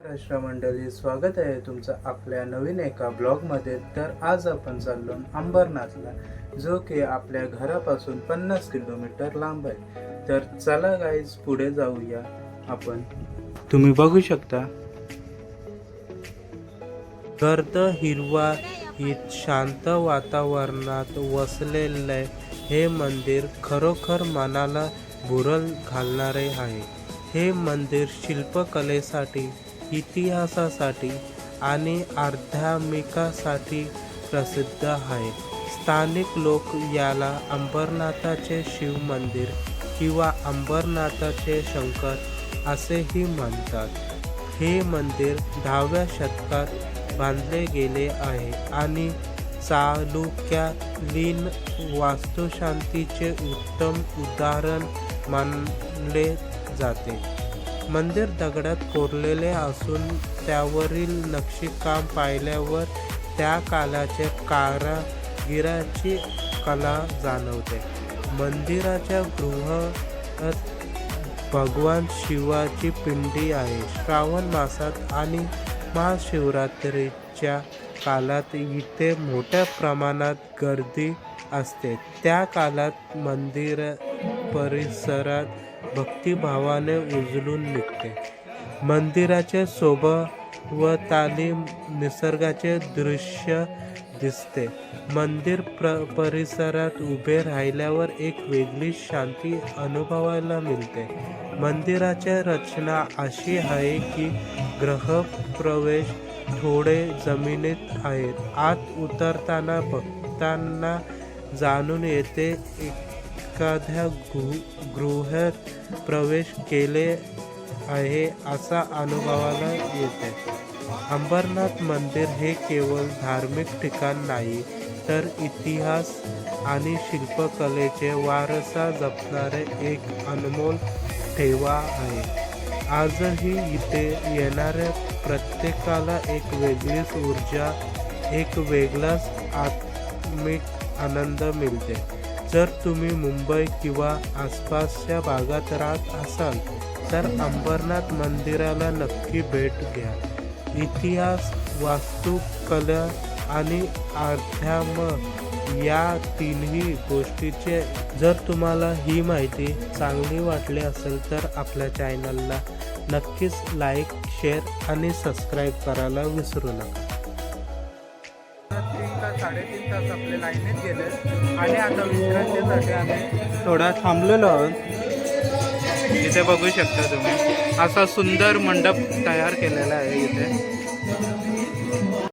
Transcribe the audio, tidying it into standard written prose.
राष्ट्र मंडळी, स्वागत आहे तुमचं आपल्या नवीन एका ब्लॉगमध्ये। तर आज आपण चाललो अंबरनाथला, जो की आपल्या घरापासून 50 किलोमीटर लांब आहे। तर चला गाईज, पुढे जाऊया आपण। तुम्ही बघू शकता गर्द हिरवा शांत वातावरणात वसलेले हे मंदिर खरोखर मनाला भुरळ घालणारे आहे। हे मंदिर शिल्पकलेसाठी, इतिहासासाठी आणि आध्यात्मिकासाठी प्रसिद्ध आहे। स्थानिक लोक याला अंबरनाथाचे शिव मंदिर किंवा अंबरनाथाचे शंकर असेही म्हणतात। हे मंदिर 10व्या शतकात बांधले गेले आहे आणि चालुक्यकालीन वास्तुशांतीचे उत्तम उदाहरण मानले जाते। मंदिर दगडात कोरलेले असून त्यावरील नक्षीकाम पाहिल्यावर त्या काळाच्या कारागिराची कला जाणवते। मंदिराच्या गृहात भगवान शिवाची पिंडी आहे। श्रावण मासात आणि महाशिवरात्रीच्या काळात इथे मोठ्या प्रमाणात गर्दी असते। त्या काळात मंदिर परिसरात भक्तिभावाने उजळून निघते। मंदिराच्या सभोवताली निसर्गाचे दृश्य दिसते। मंदिर परिसरात उभे राहिल्यावर एक वेगळी शांती अनुभवायला मिळते। मंदिराची रचना अशी आहे की गृहप्रवेश थोडे जमिनीत आहेत। आत उतरताना भक्तांना जाणून येते एखाद्या गृहात प्रवेश केले आहे असा अनुभवाला येते। अंबरनाथ मंदिर हे केवळ धार्मिक ठिकाण नाही, तर इतिहास आणि शिल्पकलेचे वारसा जपणारे एक अनमोल ठेवा आहे। आजही इथे येणाऱ्या प्रत्येकाला एक वेगळीच ऊर्जा, एक वेगळाच आत्मिक आनंद मिळते। जर तुम्ही मुंबई किंवा आसपासच्या भागात राहत असाल तर अंबरनाथ मंदिराला नक्की भेट द्या। इतिहास, वास्तुकला आणि अध्यात्म या तिन्ही गोष्टीचे जर तुम्हाला ही माहिती चांगली वाटली असेल तर आपल्या चॅनलला नक्कीच लाईक, शेअर आणि सबस्क्राईब करायला विसरू नका। 3-3.5 तास आपले लाईनीत गेले आणि आता विश्रांतीसाठी आम्ही थोडा थांबलेलो आहोत। इथे बघू शकता तुम्ही, असा सुंदर मंडप तयार केलेला आहे इथे।